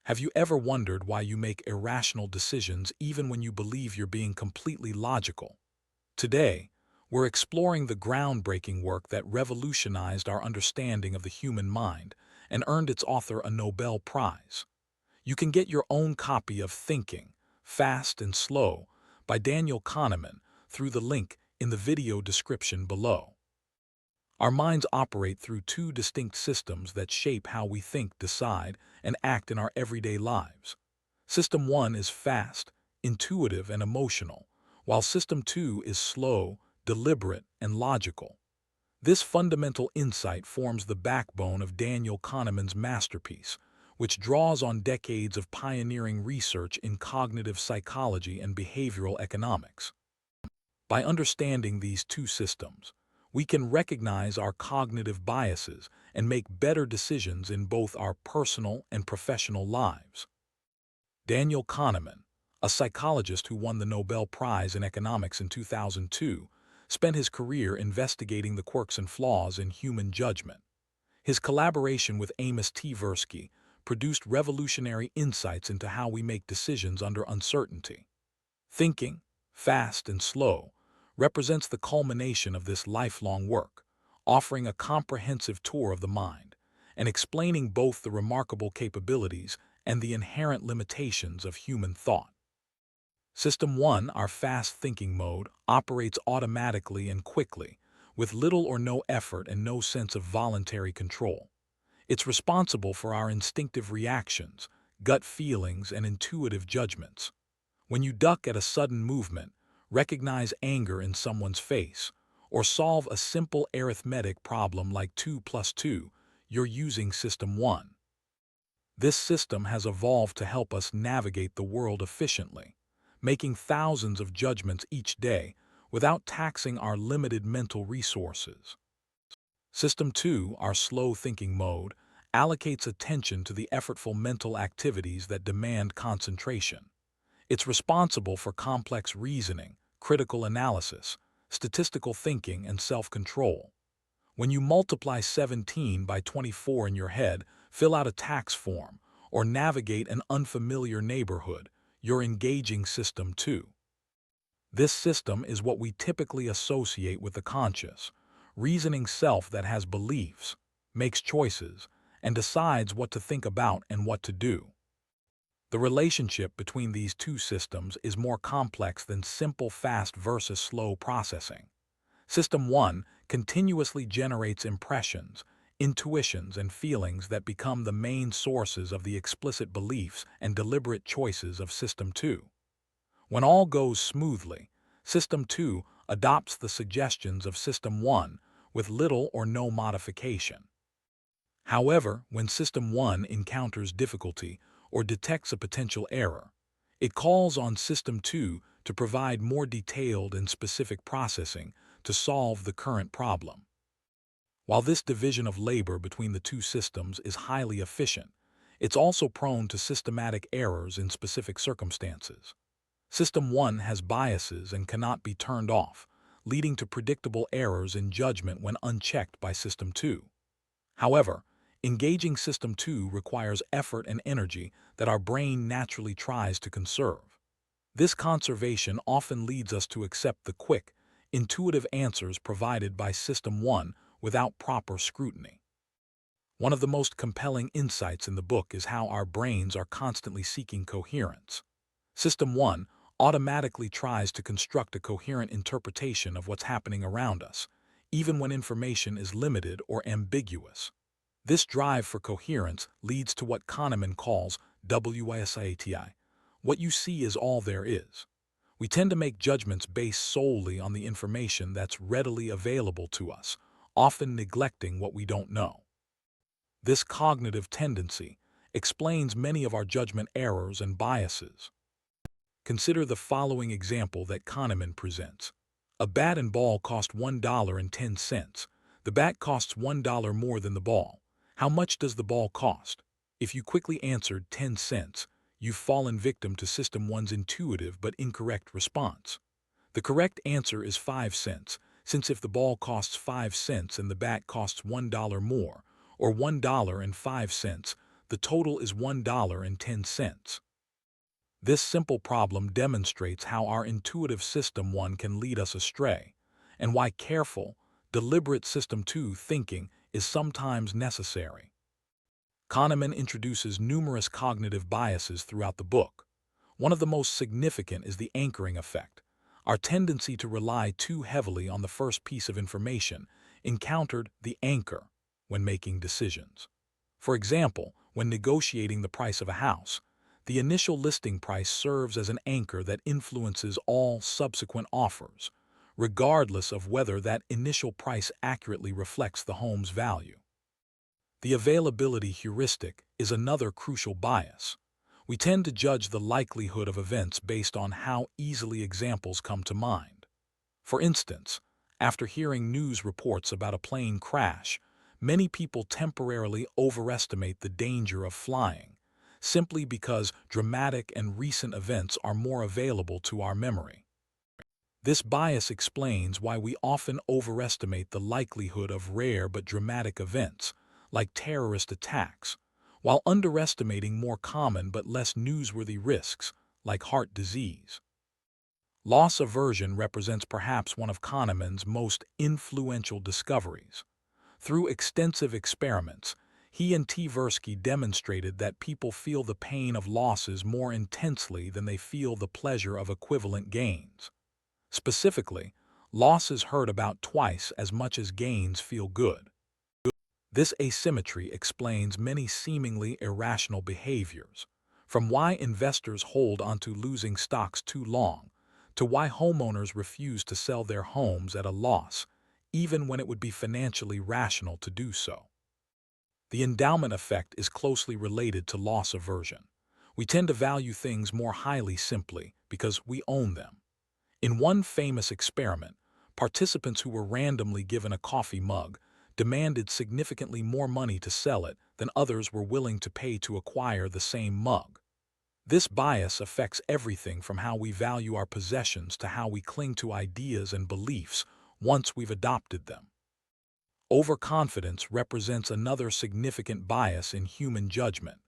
Have you ever wondered why you make irrational decisions even when you believe you're being completely logical? Today, we're exploring the groundbreaking work that revolutionized our understanding of the human mind and earned its author a Nobel Prize. You can get your own copy of Thinking, Fast and Slow by Daniel Kahneman through the link in the video description below. Our minds operate through two distinct systems that shape how we think, decide, and act in our everyday lives. System 1 is fast, intuitive, and emotional, while System 2 is slow, deliberate, and logical. This fundamental insight forms the backbone of Daniel Kahneman's masterpiece, which draws on decades of pioneering research in cognitive psychology and behavioral economics. By understanding these two systems, we can recognize our cognitive biases and make better decisions in both our personal and professional lives. Daniel Kahneman, a psychologist who won the Nobel Prize in Economics in 2002, spent his career investigating the quirks and flaws in human judgment. His collaboration with Amos Tversky produced revolutionary insights into how we make decisions under uncertainty. Thinking, Fast and Slow represents the culmination of this lifelong work, offering a comprehensive tour of the mind and explaining both the remarkable capabilities and the inherent limitations of human thought. System 1, our fast thinking mode, operates automatically and quickly, with little or no effort and no sense of voluntary control. It's responsible for our instinctive reactions, gut feelings, and intuitive judgments. When you duck at a sudden movement, recognize anger in someone's face, or solve a simple arithmetic problem like 2 plus 2, you're using System 1. This system has evolved to help us navigate the world efficiently, making thousands of judgments each day without taxing our limited mental resources. System 2, our slow thinking mode, allocates attention to the effortful mental activities that demand concentration. It's responsible for complex reasoning, critical analysis, statistical thinking, and self-control. When you multiply 17 by 24 in your head, fill out a tax form, or navigate an unfamiliar neighborhood, you're engaging System 2. This system is what we typically associate with the conscious, reasoning self that has beliefs, makes choices, and decides what to think about and what to do. The relationship between these two systems is more complex than simple fast versus slow processing. System 1 continuously generates impressions, intuitions, and feelings that become the main sources of the explicit beliefs and deliberate choices of System 2. When all goes smoothly, System 2 adopts the suggestions of System 1 with little or no modification. However, when System 1 encounters difficulty or detects a potential error, it calls on System 2 to provide more detailed and specific processing to solve the current problem. While this division of labor between the two systems is highly efficient, it's also prone to systematic errors in specific circumstances. System 1 has biases and cannot be turned off, leading to predictable errors in judgment when unchecked by System 2. However, engaging System 2 requires effort and energy that our brain naturally tries to conserve. This conservation often leads us to accept the quick, intuitive answers provided by System 1 without proper scrutiny. One of the most compelling insights in the book is how our brains are constantly seeking coherence. System 1 automatically tries to construct a coherent interpretation of what's happening around us, even when information is limited or ambiguous. This drive for coherence leads to what Kahneman calls WISATI. What you see is all there is. We tend to make judgments based solely on the information that's readily available to us, often neglecting what we don't know. This cognitive tendency explains many of our judgment errors and biases. Consider the following example that Kahneman presents. A bat and ball cost $1.10. The bat costs $1 more than the ball. How much does the ball cost? If you quickly answered 10 cents, you've fallen victim to System 1's intuitive but incorrect response. The correct answer is 5 cents, since if the ball costs 5 cents and the bat costs $1 more, or $1.05, the total is $1.10. This simple problem demonstrates how our intuitive system 1 can lead us astray, and why careful, deliberate system 2 thinking is sometimes necessary. Kahneman introduces numerous cognitive biases throughout the book. One of the most significant is the anchoring effect, our tendency to rely too heavily on the first piece of information encountered the anchor when making decisions. For example, when negotiating the price of a house, the initial listing price serves as an anchor that influences all subsequent offers, regardless of whether that initial price accurately reflects the home's value. The availability heuristic is another crucial bias. We tend to judge the likelihood of events based on how easily examples come to mind. For instance, after hearing news reports about a plane crash, many people temporarily overestimate the danger of flying, simply because dramatic and recent events are more available to our memory. This bias explains why we often overestimate the likelihood of rare but dramatic events, like terrorist attacks, while underestimating more common but less newsworthy risks, like heart disease. Loss aversion represents perhaps one of Kahneman's most influential discoveries. Through extensive experiments, he and Tversky demonstrated that people feel the pain of losses more intensely than they feel the pleasure of equivalent gains. Specifically, losses hurt about twice as much as gains feel good. This asymmetry explains many seemingly irrational behaviors, from why investors hold onto losing stocks too long, to why homeowners refuse to sell their homes at a loss, even when it would be financially rational to do so. The endowment effect is closely related to loss aversion. We tend to value things more highly simply because we own them. In one famous experiment, participants who were randomly given a coffee mug demanded significantly more money to sell it than others were willing to pay to acquire the same mug. This bias affects everything from how we value our possessions to how we cling to ideas and beliefs once we've adopted them. Overconfidence represents another significant bias in human judgment.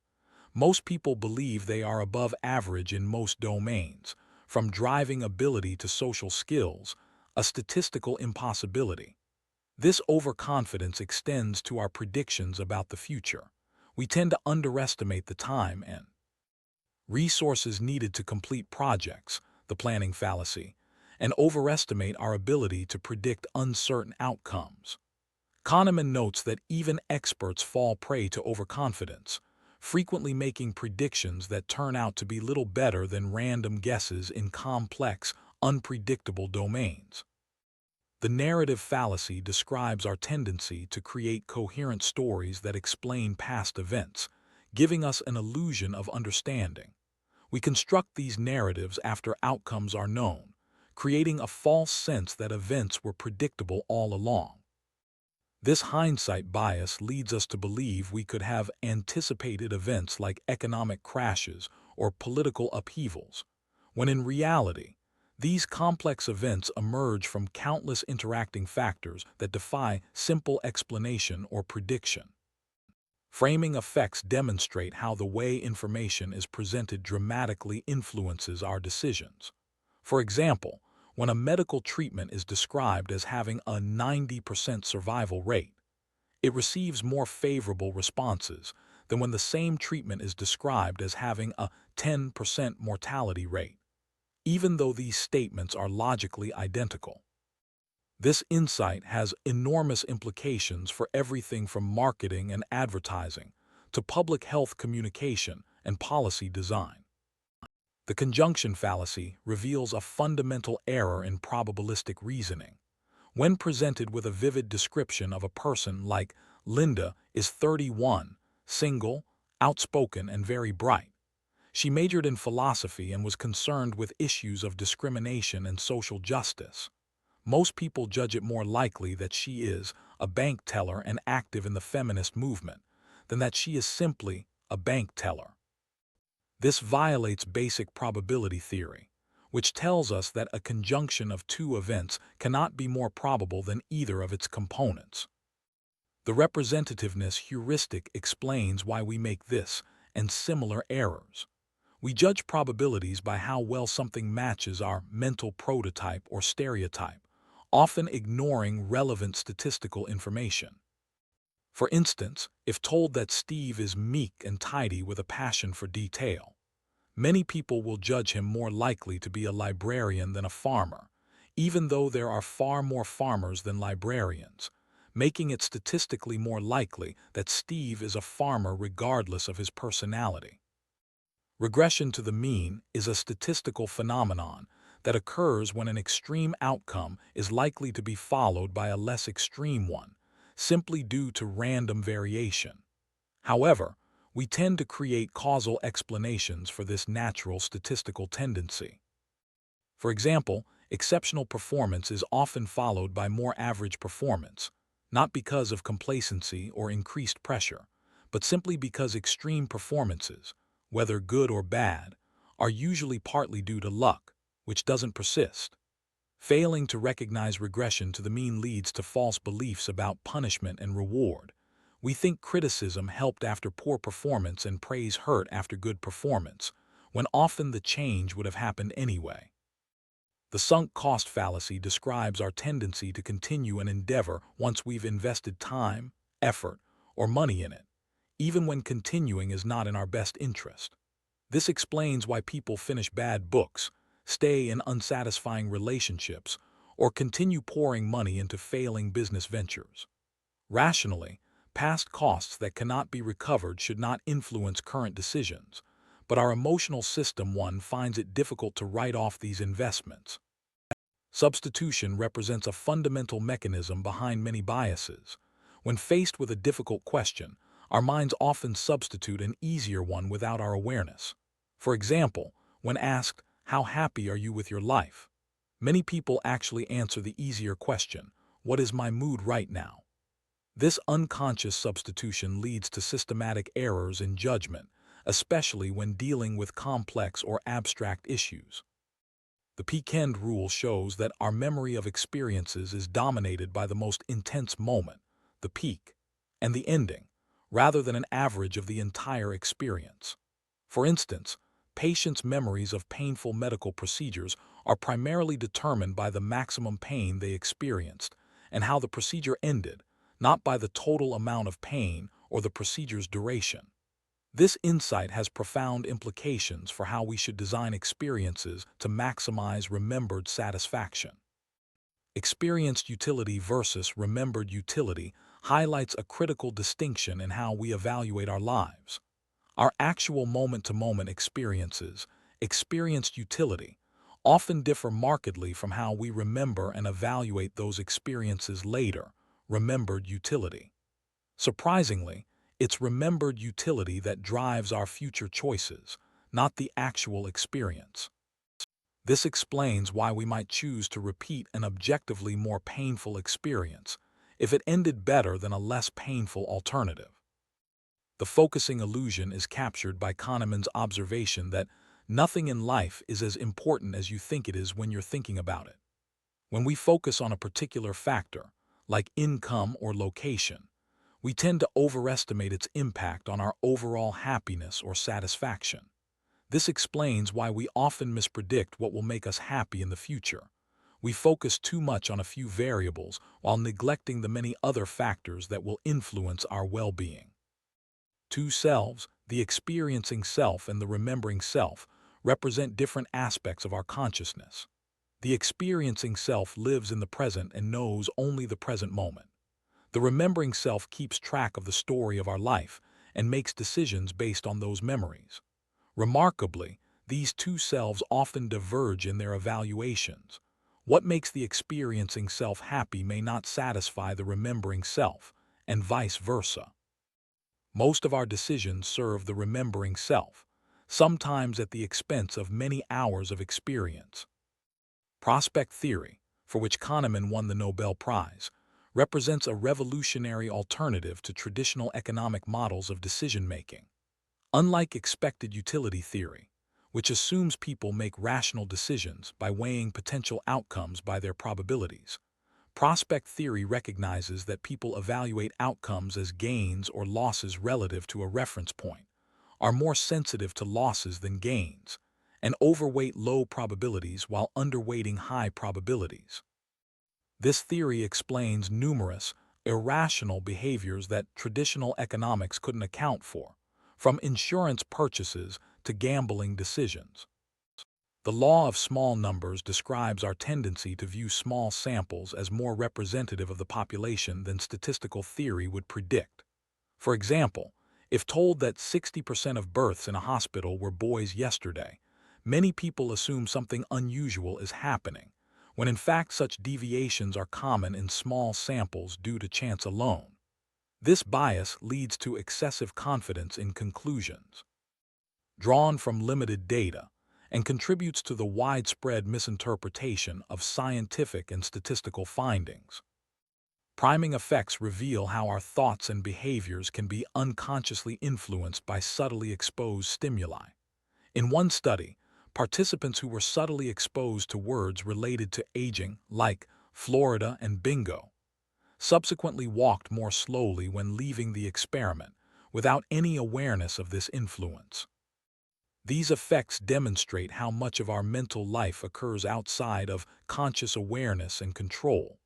Most people believe they are above average in most domains, from driving ability to social skills, a statistical impossibility. This overconfidence extends to our predictions about the future. We tend to underestimate the time and resources needed to complete projects, the planning fallacy, and overestimate our ability to predict uncertain outcomes. Kahneman notes that even experts fall prey to overconfidence, frequently making predictions that turn out to be little better than random guesses in complex, unpredictable domains. The narrative fallacy describes our tendency to create coherent stories that explain past events, giving us an illusion of understanding. We construct these narratives after outcomes are known, creating a false sense that events were predictable all along. This hindsight bias leads us to believe we could have anticipated events like economic crashes or political upheavals, when in reality, these complex events emerge from countless interacting factors that defy simple explanation or prediction. Framing effects demonstrate how the way information is presented dramatically influences our decisions. For example, when a medical treatment is described as having a 90% survival rate, it receives more favorable responses than when the same treatment is described as having a 10% mortality rate, even though these statements are logically identical. This insight has enormous implications for everything from marketing and advertising to public health communication and policy design. The conjunction fallacy reveals a fundamental error in probabilistic reasoning. When presented with a vivid description of a person like Linda is 31, single, outspoken, and very bright. She majored in philosophy and was concerned with issues of discrimination and social justice. Most people judge it more likely that she is a bank teller and active in the feminist movement than that she is simply a bank teller. This violates basic probability theory, which tells us that a conjunction of two events cannot be more probable than either of its components. The representativeness heuristic explains why we make this and similar errors. We judge probabilities by how well something matches our mental prototype or stereotype, often ignoring relevant statistical information. For instance, if told that Steve is meek and tidy with a passion for detail, many people will judge him more likely to be a librarian than a farmer, even though there are far more farmers than librarians, making it statistically more likely that Steve is a farmer regardless of his personality. Regression to the mean is a statistical phenomenon that occurs when an extreme outcome is likely to be followed by a less extreme one, simply due to random variation. However, we tend to create causal explanations for this natural statistical tendency. For example, exceptional performance is often followed by more average performance, not because of complacency or increased pressure, but simply because extreme performances, whether good or bad, are usually partly due to luck, which doesn't persist. Failing to recognize regression to the mean leads to false beliefs about punishment and reward. We think criticism helped after poor performance and praise hurt after good performance, when often the change would have happened anyway. The sunk cost fallacy describes our tendency to continue an endeavor once we've invested time, effort, or money in it, even when continuing is not in our best interest. This explains why people finish bad books, stay in unsatisfying relationships, or continue pouring money into failing business ventures. Rationally, past costs that cannot be recovered should not influence current decisions, but our emotional system finds it difficult to write off these investments. Substitution represents a fundamental mechanism behind many biases. When faced with a difficult question, our minds often substitute an easier one without our awareness. For example, when asked, "How happy are you with your life?" many people actually answer the easier question, "What is my mood right now?" This unconscious substitution leads to systematic errors in judgment, especially when dealing with complex or abstract issues. The peak-end rule shows that our memory of experiences is dominated by the most intense moment, the peak, and the ending, rather than an average of the entire experience. For instance, patients' memories of painful medical procedures are primarily determined by the maximum pain they experienced and how the procedure ended, not by the total amount of pain or the procedure's duration. This insight has profound implications for how we should design experiences to maximize remembered satisfaction. Experienced utility versus remembered utility highlights a critical distinction in how we evaluate our lives. Our actual moment-to-moment experiences, experienced utility, often differ markedly from how we remember and evaluate those experiences later, remembered utility. Surprisingly, it's remembered utility that drives our future choices, not the actual experience. This explains why we might choose to repeat an objectively more painful experience if it ended better than a less painful alternative. The focusing illusion is captured by Kahneman's observation that nothing in life is as important as you think it is when you're thinking about it. When we focus on a particular factor, like income or location, we tend to overestimate its impact on our overall happiness or satisfaction. This explains why we often mispredict what will make us happy in the future. We focus too much on a few variables while neglecting the many other factors that will influence our well-being. Two selves, the experiencing self and the remembering self, represent different aspects of our consciousness. The experiencing self lives in the present and knows only the present moment. The remembering self keeps track of the story of our life and makes decisions based on those memories. Remarkably, these two selves often diverge in their evaluations. What makes the experiencing self happy may not satisfy the remembering self, and vice versa. Most of our decisions serve the remembering self, sometimes at the expense of many hours of experience. Prospect theory, for which Kahneman won the Nobel Prize, represents a revolutionary alternative to traditional economic models of decision-making. Unlike expected utility theory, which assumes people make rational decisions by weighing potential outcomes by their probabilities, Prospect theory recognizes that people evaluate outcomes as gains or losses relative to a reference point, are more sensitive to losses than gains, and overweight low probabilities while underweighting high probabilities. This theory explains numerous irrational behaviors that traditional economics couldn't account for, from insurance purchases to gambling decisions. The law of small numbers describes our tendency to view small samples as more representative of the population than statistical theory would predict. For example, if told that 60% of births in a hospital were boys yesterday, many people assume something unusual is happening, when in fact such deviations are common in small samples due to chance alone. This bias leads to excessive confidence in conclusions drawn from limited data and contributes to the widespread misinterpretation of scientific and statistical findings. Priming effects reveal how our thoughts and behaviors can be unconsciously influenced by subtly exposed stimuli. In one study, participants who were subtly exposed to words related to aging, like Florida and bingo, subsequently walked more slowly when leaving the experiment, without any awareness of this influence. These effects demonstrate how much of our mental life occurs outside of conscious awareness and control,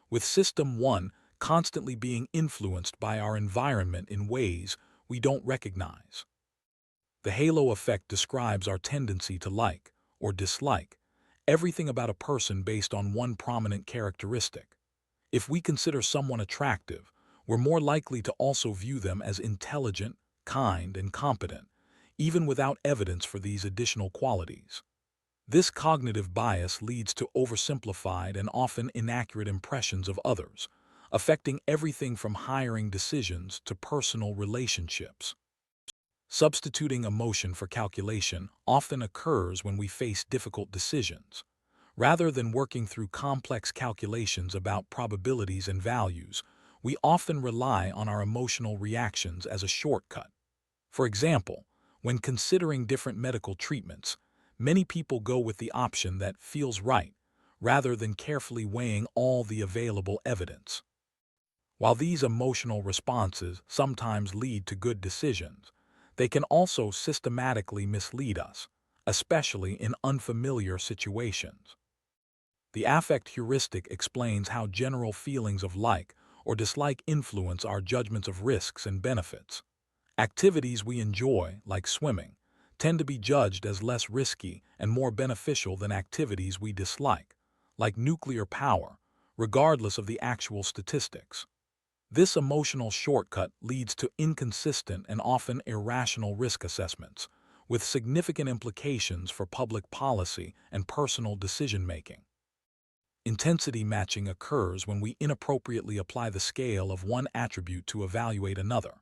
with System 1 constantly being influenced by our environment in ways we don't recognize. The halo effect describes our tendency to like, or dislike, everything about a person based on one prominent characteristic. If we consider someone attractive, we're more likely to also view them as intelligent, kind, and competent, even without evidence for these additional qualities. This cognitive bias leads to oversimplified and often inaccurate impressions of others, affecting everything from hiring decisions to personal relationships. Substituting emotion for calculation often occurs when we face difficult decisions. Rather than working through complex calculations about probabilities and values, we often rely on our emotional reactions as a shortcut. For example, when considering different medical treatments, many people go with the option that feels right, rather than carefully weighing all the available evidence. While these emotional responses sometimes lead to good decisions, they can also systematically mislead us, especially in unfamiliar situations. The affect heuristic explains how general feelings of like or dislike influence our judgments of risks and benefits. Activities we enjoy, like swimming, tend to be judged as less risky and more beneficial than activities we dislike, like nuclear power, regardless of the actual statistics. This emotional shortcut leads to inconsistent and often irrational risk assessments, with significant implications for public policy and personal decision-making. Intensity matching occurs when we inappropriately apply the scale of one attribute to evaluate another.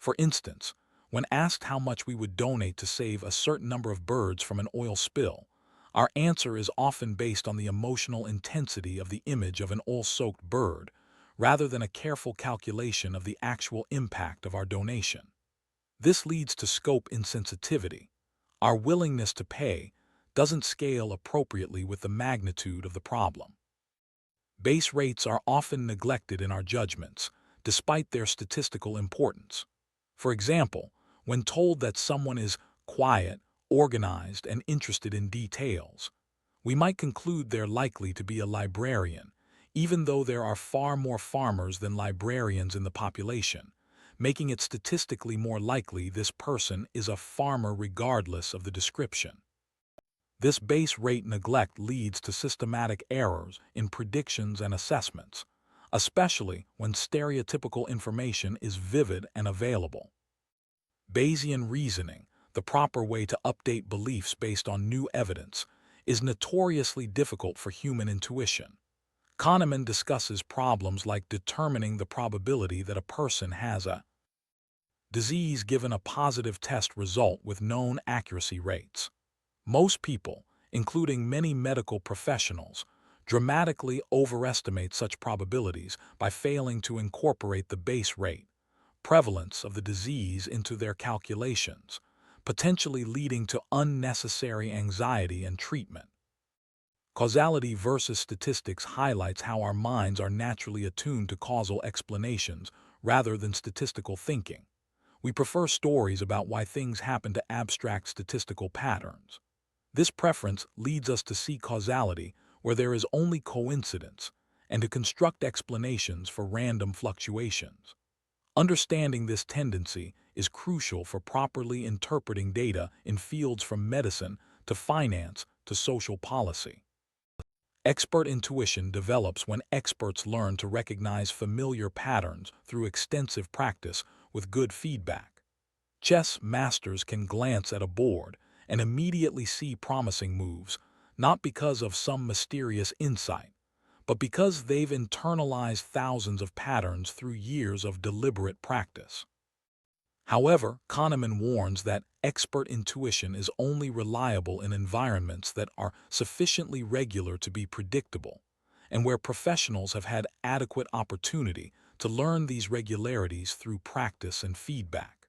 For instance, when asked how much we would donate to save a certain number of birds from an oil spill, our answer is often based on the emotional intensity of the image of an oil-soaked bird, rather than a careful calculation of the actual impact of our donation. This leads to scope insensitivity. Our willingness to pay doesn't scale appropriately with the magnitude of the problem. Base rates are often neglected in our judgments, despite their statistical importance. For example, when told that someone is quiet, organized, and interested in details, we might conclude they're likely to be a librarian, even though there are far more farmers than librarians in the population, making it statistically more likely this person is a farmer regardless of the description. This base rate neglect leads to systematic errors in predictions and assessments, especially when stereotypical information is vivid and available. Bayesian reasoning, the proper way to update beliefs based on new evidence, is notoriously difficult for human intuition. Kahneman discusses problems like determining the probability that a person has a disease given a positive test result with known accuracy rates. Most people, including many medical professionals, dramatically overestimate such probabilities by failing to incorporate the base rate, prevalence of the disease into their calculations, potentially leading to unnecessary anxiety and treatment. Causality versus statistics highlights how our minds are naturally attuned to causal explanations rather than statistical thinking. We prefer stories about why things happen to abstract statistical patterns. This preference leads us to see causality where there is only coincidence and to construct explanations for random fluctuations. Understanding this tendency is crucial for properly interpreting data in fields from medicine to finance to social policy. Expert intuition develops when experts learn to recognize familiar patterns through extensive practice with good feedback. Chess masters can glance at a board and immediately see promising moves, not because of some mysterious insight, but because they've internalized thousands of patterns through years of deliberate practice. However, Kahneman warns that expert intuition is only reliable in environments that are sufficiently regular to be predictable, and where professionals have had adequate opportunity to learn these regularities through practice and feedback.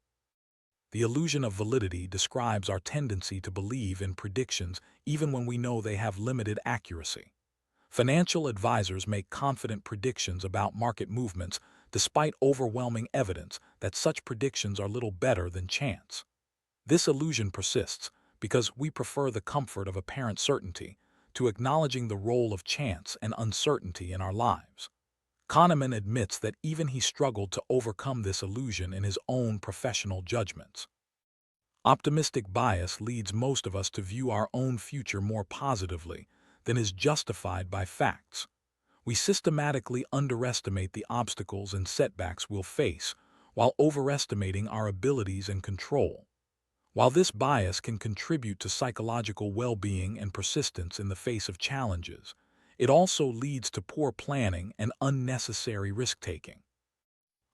The illusion of validity describes our tendency to believe in predictions even when we know they have limited accuracy. Financial advisors make confident predictions about market movements despite overwhelming evidence that such predictions are little better than chance. This illusion persists because we prefer the comfort of apparent certainty to acknowledging the role of chance and uncertainty in our lives. Kahneman admits that even he struggled to overcome this illusion in his own professional judgments. Optimistic bias leads most of us to view our own future more positively than is justified by facts. We systematically underestimate the obstacles and setbacks we'll face, while overestimating our abilities and control. While this bias can contribute to psychological well-being and persistence in the face of challenges, it also leads to poor planning and unnecessary risk-taking.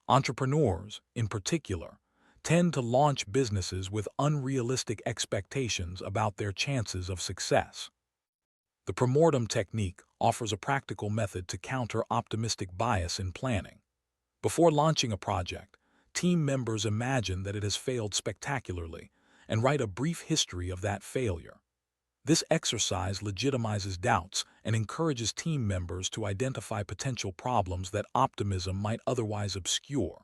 Entrepreneurs, in particular, tend to launch businesses with unrealistic expectations about their chances of success. The premortem technique offers a practical method to counter optimistic bias in planning. Before launching a project, team members imagine that it has failed spectacularly and write a brief history of that failure. This exercise legitimizes doubts and encourages team members to identify potential problems that optimism might otherwise obscure.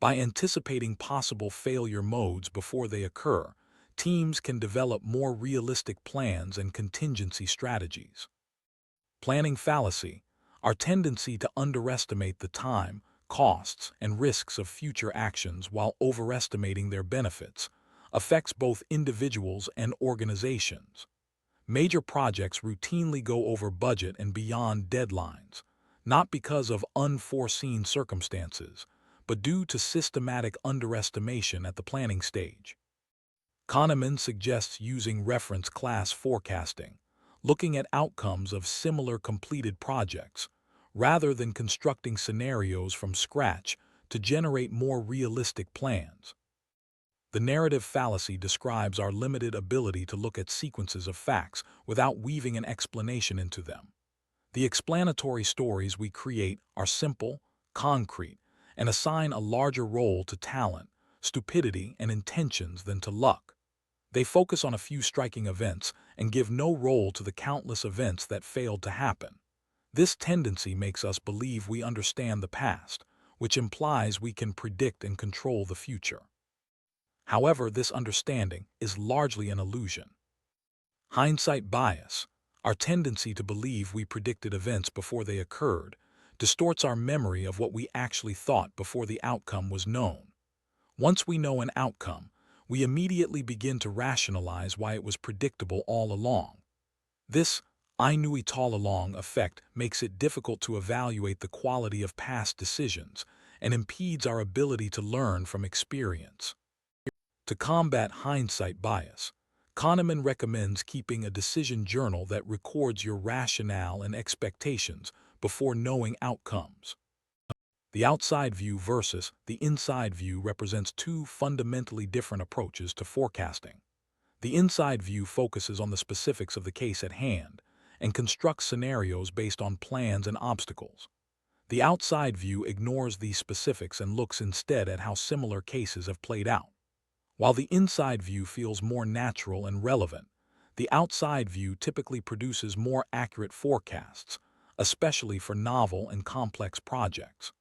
By anticipating possible failure modes before they occur, teams can develop more realistic plans and contingency strategies. Planning fallacy, our tendency to underestimate the time, costs, and risks of future actions while overestimating their benefits, affects both individuals and organizations. Major projects routinely go over budget and beyond deadlines, not because of unforeseen circumstances, but due to systematic underestimation at the planning stage. Kahneman suggests using reference class forecasting, looking at outcomes of similar completed projects, rather than constructing scenarios from scratch to generate more realistic plans. The narrative fallacy describes our limited ability to look at sequences of facts without weaving an explanation into them. The explanatory stories we create are simple, concrete, and assign a larger role to talent, stupidity, and intentions than to luck. They focus on a few striking events and give no role to the countless events that failed to happen. This tendency makes us believe we understand the past, which implies we can predict and control the future. However, this understanding is largely an illusion. Hindsight bias, our tendency to believe we predicted events before they occurred, distorts our memory of what we actually thought before the outcome was known. Once we know an outcome, we immediately begin to rationalize why it was predictable all along. This "I knew it all along" effect makes it difficult to evaluate the quality of past decisions and impedes our ability to learn from experience. To combat hindsight bias, Kahneman recommends keeping a decision journal that records your rationale and expectations before knowing outcomes. The outside view versus the inside view represents two fundamentally different approaches to forecasting. The inside view focuses on the specifics of the case at hand and constructs scenarios based on plans and obstacles. The outside view ignores these specifics and looks instead at how similar cases have played out. While the inside view feels more natural and relevant, The outside view typically produces more accurate forecasts, especially for novel and complex projects.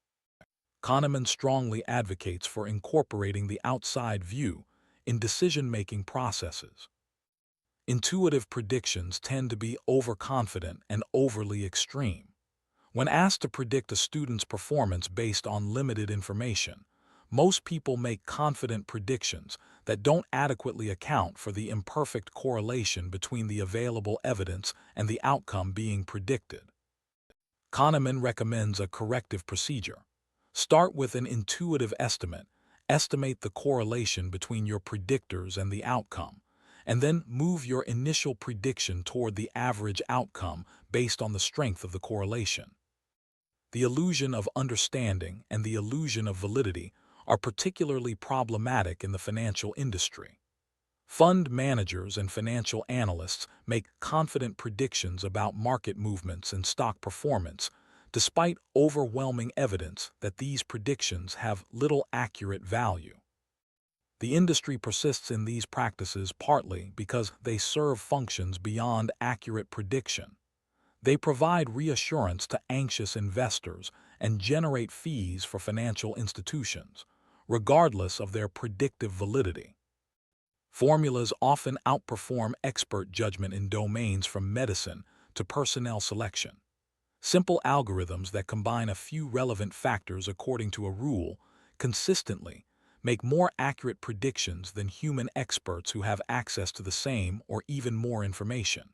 Kahneman strongly advocates for incorporating the outside view in decision-making processes. Intuitive predictions tend to be overconfident and overly extreme. When asked to predict a student's performance based on limited information, most people make confident predictions that don't adequately account for the imperfect correlation between the available evidence and the outcome being predicted. Kahneman recommends a corrective procedure. Start with an intuitive estimate, estimate the correlation between your predictors and the outcome, and then move your initial prediction toward the average outcome based on the strength of the correlation. The illusion of understanding and the illusion of validity are particularly problematic in the financial industry. Fund managers and financial analysts make confident predictions about market movements and stock performance, despite overwhelming evidence that these predictions have little accurate value. The industry persists in these practices partly because they serve functions beyond accurate prediction. They provide reassurance to anxious investors and generate fees for financial institutions, regardless of their predictive validity. Formulas often outperform expert judgment in domains from medicine to personnel selection. Simple algorithms that combine a few relevant factors according to a rule consistently make more accurate predictions than human experts who have access to the same or even more information.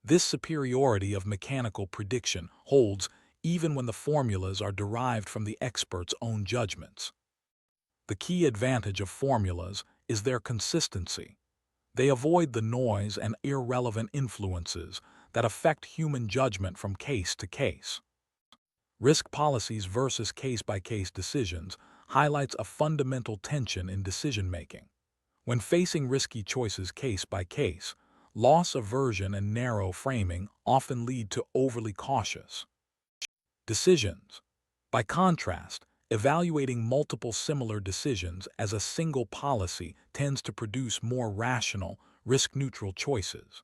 This superiority of mechanical prediction holds even when the formulas are derived from the expert's own judgments. The key advantage of formulas is their consistency. They avoid the noise and irrelevant influences that affect human judgment from case to case. Risk policies versus case-by-case decisions highlights a fundamental tension in decision-making. When facing risky choices case by case, loss aversion and narrow framing often lead to overly cautious decisions. By contrast, evaluating multiple similar decisions as a single policy tends to produce more rational, risk-neutral choices.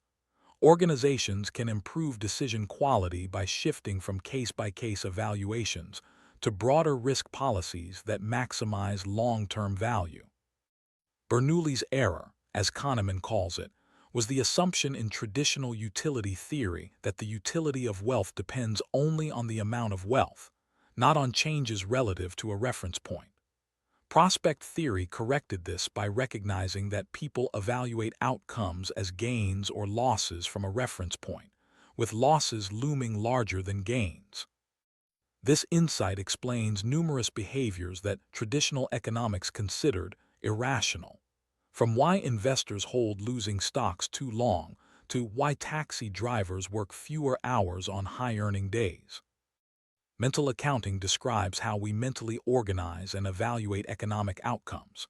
Organizations can improve decision quality by shifting from case-by-case evaluations to broader risk policies that maximize long-term value. Bernoulli's error, as Kahneman calls it, was the assumption in traditional utility theory that the utility of wealth depends only on the amount of wealth, not on changes relative to a reference point. Prospect theory corrected this by recognizing that people evaluate outcomes as gains or losses from a reference point, with losses looming larger than gains. This insight explains numerous behaviors that traditional economics considered irrational, from why investors hold losing stocks too long to why taxi drivers work fewer hours on high-earning days. Mental accounting describes how we mentally organize and evaluate economic outcomes.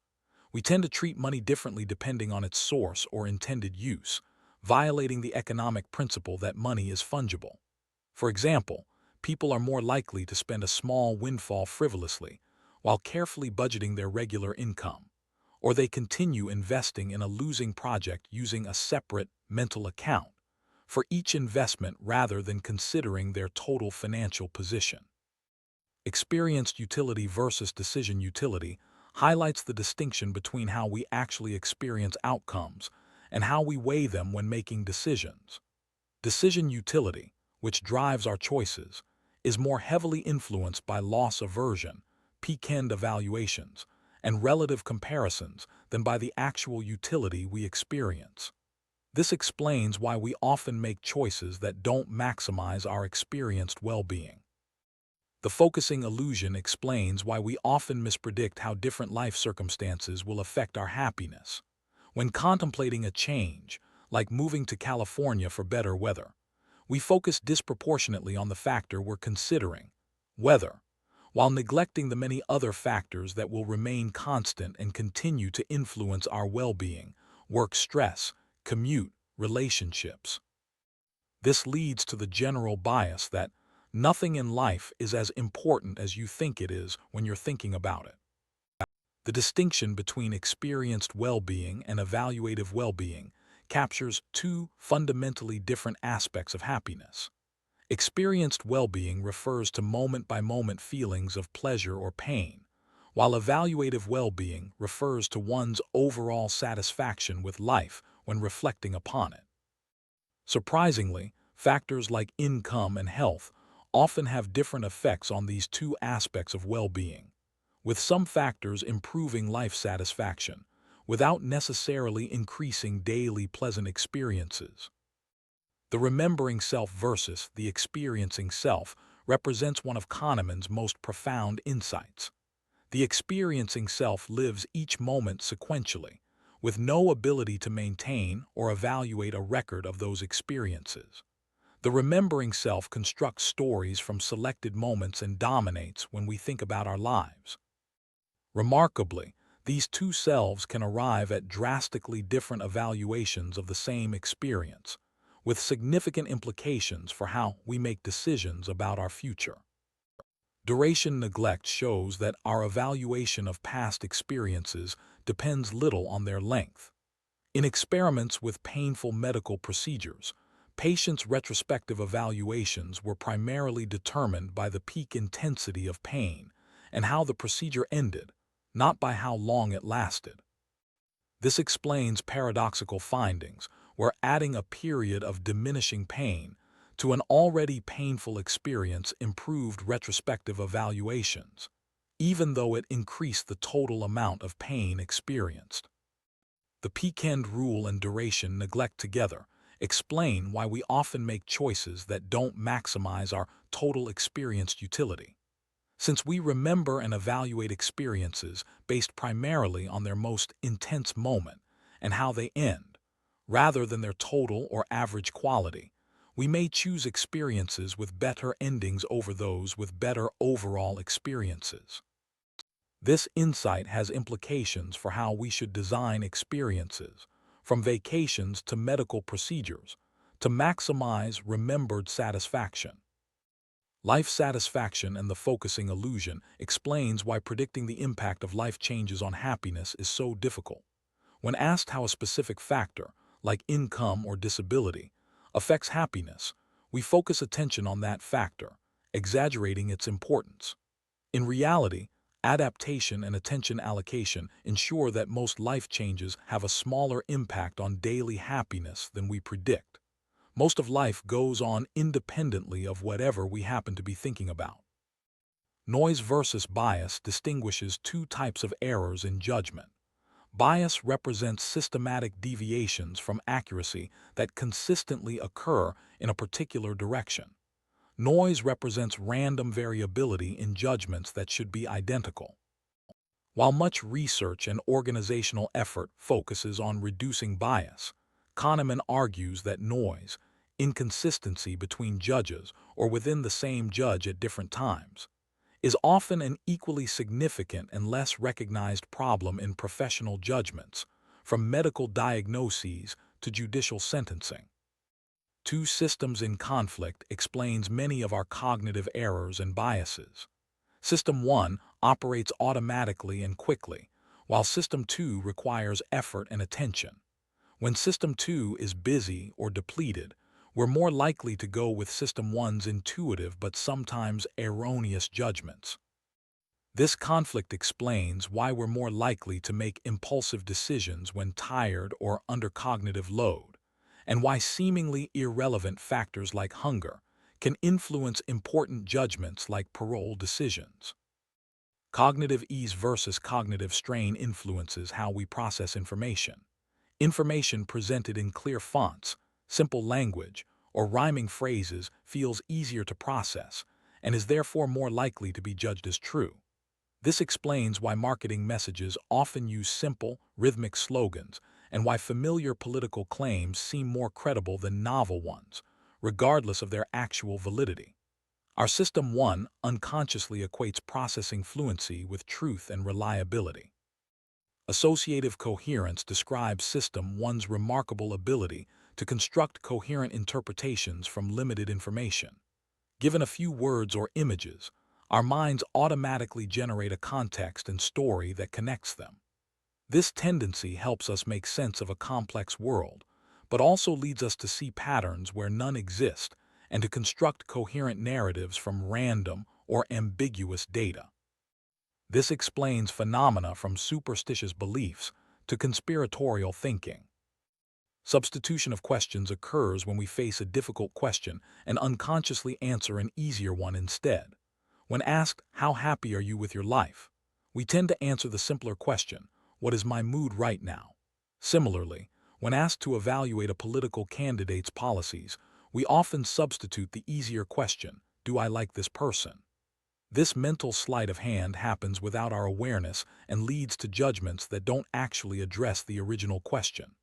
We tend to treat money differently depending on its source or intended use, violating the economic principle that money is fungible. For example, people are more likely to spend a small windfall frivolously while carefully budgeting their regular income, or they continue investing in a losing project using a separate mental account for each investment rather than considering their total financial position. Experienced utility versus decision utility highlights the distinction between how we actually experience outcomes and how we weigh them when making decisions. Decision utility, which drives our choices, is more heavily influenced by loss aversion, peak-end evaluations, and relative comparisons than by the actual utility we experience. This explains why we often make choices that don't maximize our experienced well-being. The focusing illusion explains why we often mispredict how different life circumstances will affect our happiness. When contemplating a change, like moving to California for better weather, we focus disproportionately on the factor we're considering, weather, while neglecting the many other factors that will remain constant and continue to influence our well-being, work stress, commute, relationships. This leads to the general bias that nothing in life is as important as you think it is when you're thinking about it. The distinction between experienced well-being and evaluative well-being captures two fundamentally different aspects of happiness. Experienced well-being refers to moment-by-moment feelings of pleasure or pain, while evaluative well-being refers to one's overall satisfaction with life when reflecting upon it. Surprisingly, factors like income and health often have different effects on these two aspects of well-being, with some factors improving life satisfaction without necessarily increasing daily pleasant experiences. The remembering self versus the experiencing self represents one of Kahneman's most profound insights. The experiencing self lives each moment sequentially, with no ability to maintain or evaluate a record of those experiences. The remembering self constructs stories from selected moments and dominates when we think about our lives. Remarkably, these two selves can arrive at drastically different evaluations of the same experience, with significant implications for how we make decisions about our future. Duration neglect shows that our evaluation of past experiences depends little on their length. In experiments with painful medical procedures, patients' retrospective evaluations were primarily determined by the peak intensity of pain and how the procedure ended, not by how long it lasted. This explains paradoxical findings, where adding a period of diminishing pain to an already painful experience improved retrospective evaluations, even though it increased the total amount of pain experienced. The peak-end rule and duration neglect together explain why we often make choices that don't maximize our total experienced utility. Since we remember and evaluate experiences based primarily on their most intense moment and how they end, rather than their total or average quality, we may choose experiences with better endings over those with better overall experiences. This insight has implications for how we should design experiences, from vacations to medical procedures, to maximize remembered satisfaction. Life satisfaction and the focusing illusion explains why predicting the impact of life changes on happiness is so difficult. When asked how a specific factor, like income or disability, affects happiness, we focus attention on that factor, exaggerating its importance. In reality, adaptation and attention allocation ensure that most life changes have a smaller impact on daily happiness than we predict. Most of life goes on independently of whatever we happen to be thinking about. Noise versus bias distinguishes two types of errors in judgment. Bias represents systematic deviations from accuracy that consistently occur in a particular direction. Noise represents random variability in judgments that should be identical. While much research and organizational effort focuses on reducing bias, Kahneman argues that noise, inconsistency between judges or within the same judge at different times, is often an equally significant and less recognized problem in professional judgments, from medical diagnoses to judicial sentencing. Two systems in conflict explains many of our cognitive errors and biases. System 1 operates automatically and quickly, while System 2 requires effort and attention. When System 2 is busy or depleted, we're more likely to go with System 1's intuitive but sometimes erroneous judgments. This conflict explains why we're more likely to make impulsive decisions when tired or under cognitive load, and why seemingly irrelevant factors like hunger can influence important judgments like parole decisions. Cognitive ease versus cognitive strain influences how we process information. Information presented in clear fonts, simple language, or rhyming phrases feels easier to process and is therefore more likely to be judged as true. This explains why marketing messages often use simple, rhythmic slogans and why familiar political claims seem more credible than novel ones, regardless of their actual validity. Our System 1 unconsciously equates processing fluency with truth and reliability. Associative coherence describes System 1's remarkable ability to construct coherent interpretations from limited information. Given a few words or images, our minds automatically generate a context and story that connects them. This tendency helps us make sense of a complex world, but also leads us to see patterns where none exist and to construct coherent narratives from random or ambiguous data. This explains phenomena from superstitious beliefs to conspiratorial thinking. Substitution of questions occurs when we face a difficult question and unconsciously answer an easier one instead. When asked, "How happy are you with your life?" we tend to answer the simpler question, "What is my mood right now?" Similarly, when asked to evaluate a political candidate's policies, we often substitute the easier question, "Do I like this person?" This mental sleight of hand happens without our awareness and leads to judgments that don't actually address the original question.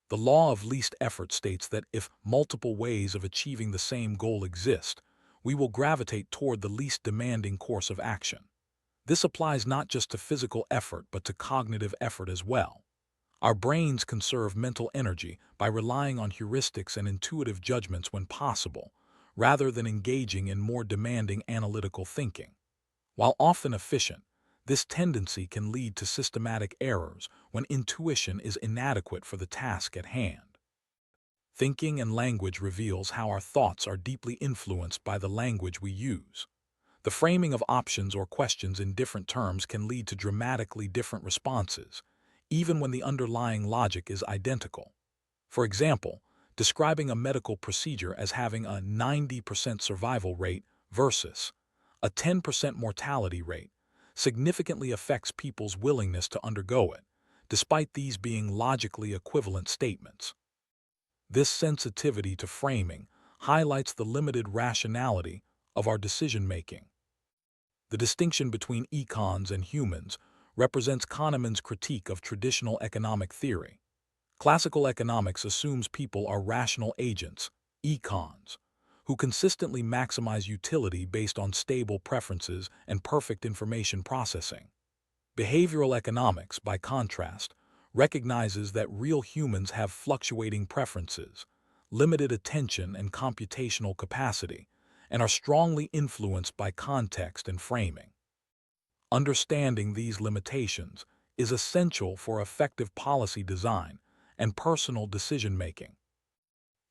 The law of least effort states that if multiple ways of achieving the same goal exist, we will gravitate toward the least demanding course of action. This applies not just to physical effort but to cognitive effort as well. Our brains conserve mental energy by relying on heuristics and intuitive judgments when possible, rather than engaging in more demanding analytical thinking. While often efficient, this tendency can lead to systematic errors when intuition is inadequate for the task at hand. Thinking and language reveals how our thoughts are deeply influenced by the language we use. The framing of options or questions in different terms can lead to dramatically different responses, even when the underlying logic is identical. For example, describing a medical procedure as having a 90% survival rate versus a 10% mortality rate significantly affects people's willingness to undergo it, despite these being logically equivalent statements. This sensitivity to framing highlights the limited rationality of our decision-making. The distinction between econs and humans represents Kahneman's critique of traditional economic theory. Classical economics assumes people are rational agents, econs, who consistently maximize utility based on stable preferences and perfect information processing. Behavioral economics, by contrast, recognizes that real humans have fluctuating preferences, limited attention and computational capacity, and are strongly influenced by context and framing. Understanding these limitations is essential for effective policy design and personal decision-making.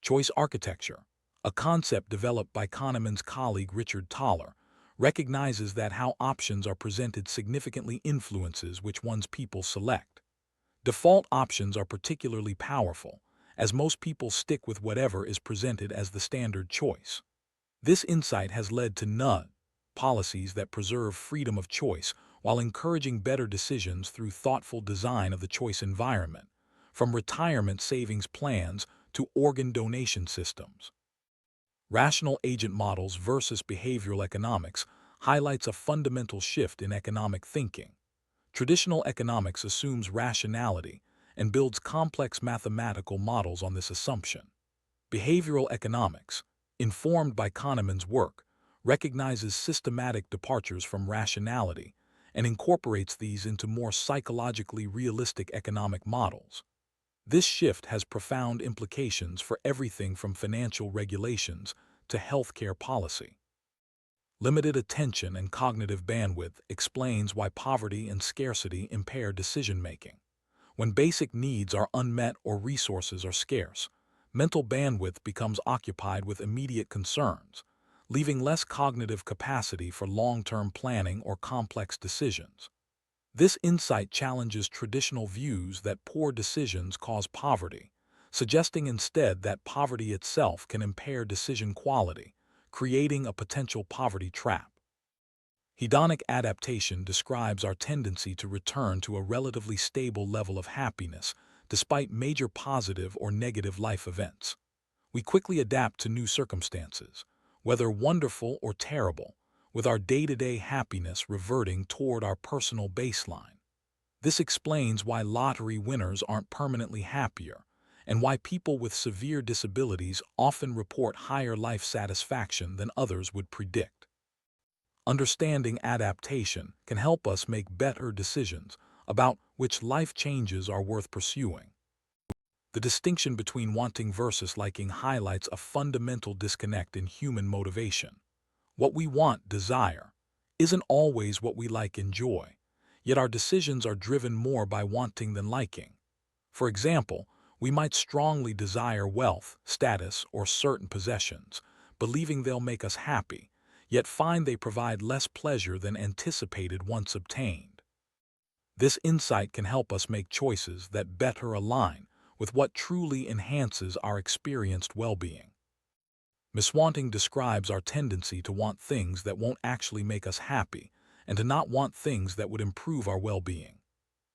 Choice architecture, a concept developed by Kahneman's colleague Richard Thaler, recognizes that how options are presented significantly influences which one's people select. Default options are particularly powerful, as most people stick with whatever is presented as the standard choice. This insight has led to nudge policies that preserve freedom of choice while encouraging better decisions through thoughtful design of the choice environment, from retirement savings plans to organ donation systems. Rational agent models versus behavioral economics highlights a fundamental shift in economic thinking. Traditional economics assumes rationality and builds complex mathematical models on this assumption. Behavioral economics, informed by Kahneman's work, recognizes systematic departures from rationality and incorporates these into more psychologically realistic economic models. This shift has profound implications for everything from financial regulations to healthcare policy. Limited attention and cognitive bandwidth explains why poverty and scarcity impair decision-making. When basic needs are unmet or resources are scarce, mental bandwidth becomes occupied with immediate concerns, leaving less cognitive capacity for long-term planning or complex decisions. This insight challenges traditional views that poor decisions cause poverty, suggesting instead that poverty itself can impair decision quality, creating a potential poverty trap. Hedonic adaptation describes our tendency to return to a relatively stable level of happiness despite major positive or negative life events. We quickly adapt to new circumstances, whether wonderful or terrible, with our day-to-day happiness reverting toward our personal baseline. This explains why lottery winners aren't permanently happier, and why people with severe disabilities often report higher life satisfaction than others would predict. Understanding adaptation can help us make better decisions about which life changes are worth pursuing. The distinction between wanting versus liking highlights a fundamental disconnect in human motivation. What we want, desire, isn't always what we like, enjoy, yet our decisions are driven more by wanting than liking. For example, We might strongly desire wealth, status, or certain possessions, believing they'll make us happy, yet find they provide less pleasure than anticipated once obtained. This insight can help us make choices that better align with what truly enhances our experienced well-being. Miswanting describes our tendency to want things that won't actually make us happy and to not want things that would improve our well-being.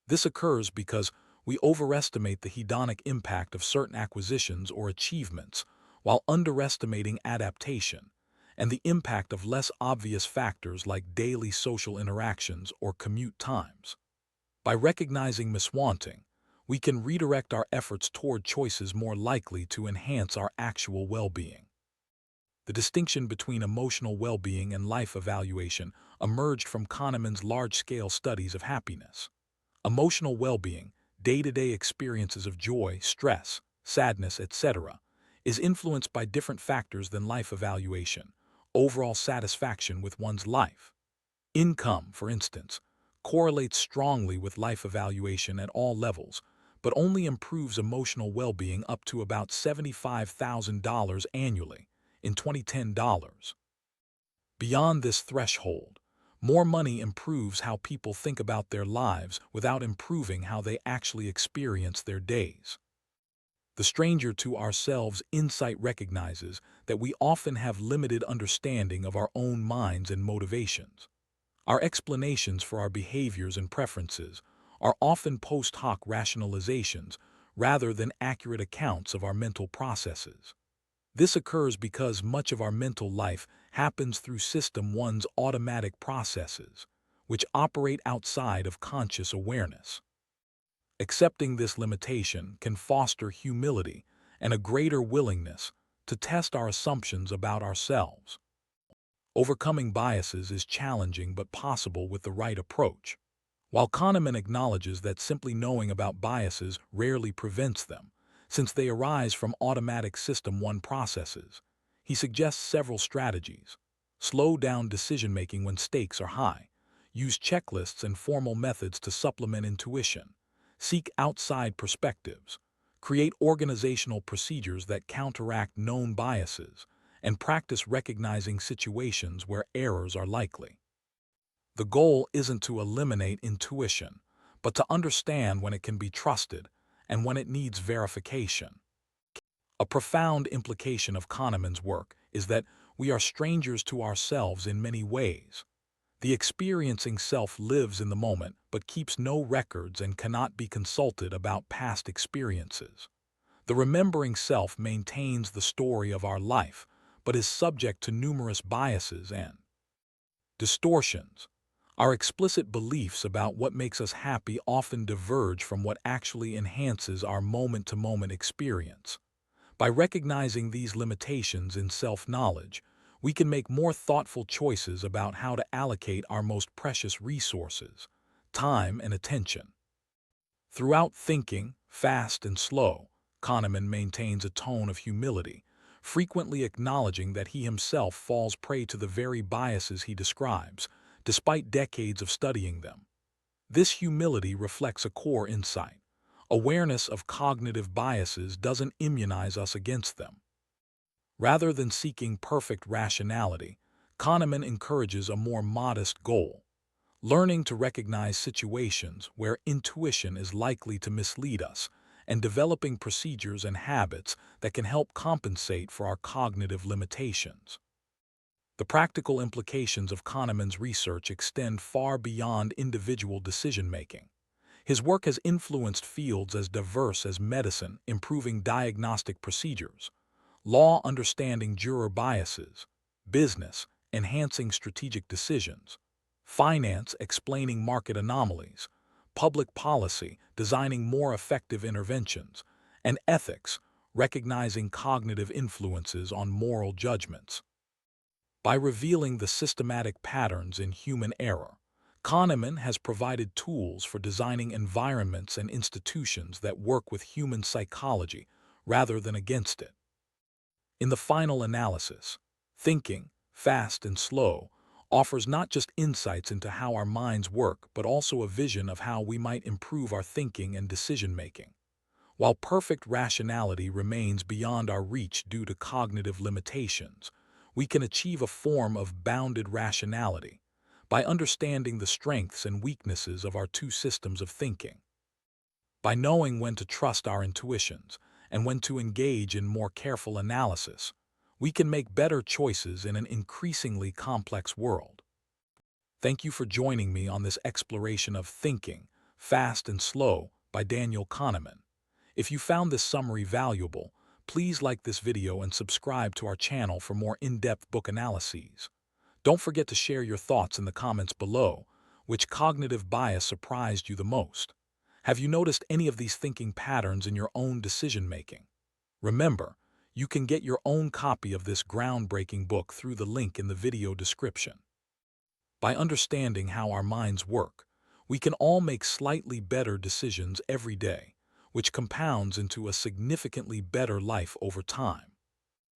This occurs because we overestimate the hedonic impact of certain acquisitions or achievements while underestimating adaptation and the impact of less obvious factors like daily social interactions or commute times. By recognizing miswanting, we can redirect our efforts toward choices more likely to enhance our actual well-being. The distinction between emotional well-being and life evaluation emerged from Kahneman's large-scale studies of happiness. Emotional well-being, day-to-day experiences of joy, stress, sadness, etc., is influenced by different factors than life evaluation, overall satisfaction with one's life. Income, for instance, correlates strongly with life evaluation at all levels, but only improves emotional well-being up to about $75,000 annually in 2010 dollars. Beyond this threshold, more money improves how people think about their lives without improving how they actually experience their days. The stranger to ourselves insight recognizes that we often have limited understanding of our own minds and motivations. Our explanations for our behaviors and preferences are often post hoc rationalizations rather than accurate accounts of our mental processes. This occurs because much of our mental life happens through System 1's automatic processes, which operate outside of conscious awareness. Accepting this limitation can foster humility and a greater willingness to test our assumptions about ourselves. Overcoming biases is challenging but possible with the right approach. While Kahneman acknowledges that simply knowing about biases rarely prevents them, since they arise from automatic System 1 processes, he suggests several strategies. Slow down decision-making when stakes are high. Use checklists and formal methods to supplement intuition. Seek outside perspectives. Create organizational procedures that counteract known biases, and practice recognizing situations where errors are likely. The goal isn't to eliminate intuition, but to understand when it can be trusted and when it needs verification. A profound implication of Kahneman's work is that we are strangers to ourselves in many ways. The experiencing self lives in the moment but keeps no records and cannot be consulted about past experiences. The remembering self maintains the story of our life, but is subject to numerous biases and distortions. Our explicit beliefs about what makes us happy often diverge from what actually enhances our moment-to-moment experience. By recognizing these limitations in self-knowledge, we can make more thoughtful choices about how to allocate our most precious resources, time and attention. Throughout Thinking, Fast and Slow, Kahneman maintains a tone of humility, frequently acknowledging that he himself falls prey to the very biases he describes, despite decades of studying them. This humility reflects a core insight. Awareness of cognitive biases doesn't immunize us against them. Rather than seeking perfect rationality, Kahneman encourages a more modest goal: learning to recognize situations where intuition is likely to mislead us and developing procedures and habits that can help compensate for our cognitive limitations. The practical implications of Kahneman's research extend far beyond individual decision-making. His work has influenced fields as diverse as medicine, improving diagnostic procedures; law, understanding juror biases; business, enhancing strategic decisions; finance, explaining market anomalies; public policy, designing more effective interventions; and ethics, recognizing cognitive influences on moral judgments. By revealing the systematic patterns in human error, Kahneman has provided tools for designing environments and institutions that work with human psychology rather than against it. In the final analysis, Thinking, Fast and Slow offers not just insights into how our minds work, but also a vision of how we might improve our thinking and decision-making. While perfect rationality remains beyond our reach due to cognitive limitations, we can achieve a form of bounded rationality by understanding the strengths and weaknesses of our two systems of thinking. By knowing when to trust our intuitions and when to engage in more careful analysis, we can make better choices in an increasingly complex world. Thank you for joining me on this exploration of Thinking, Fast and Slow by Daniel Kahneman. If you found this summary valuable, please like this video and subscribe to our channel for more in-depth book analyses. Don't forget to share your thoughts in the comments below. Which cognitive bias surprised you the most? Have you noticed any of these thinking patterns in your own decision-making? Remember, you can get your own copy of this groundbreaking book through the link in the video description. By understanding how our minds work, we can all make slightly better decisions every day, which compounds into a significantly better life over time.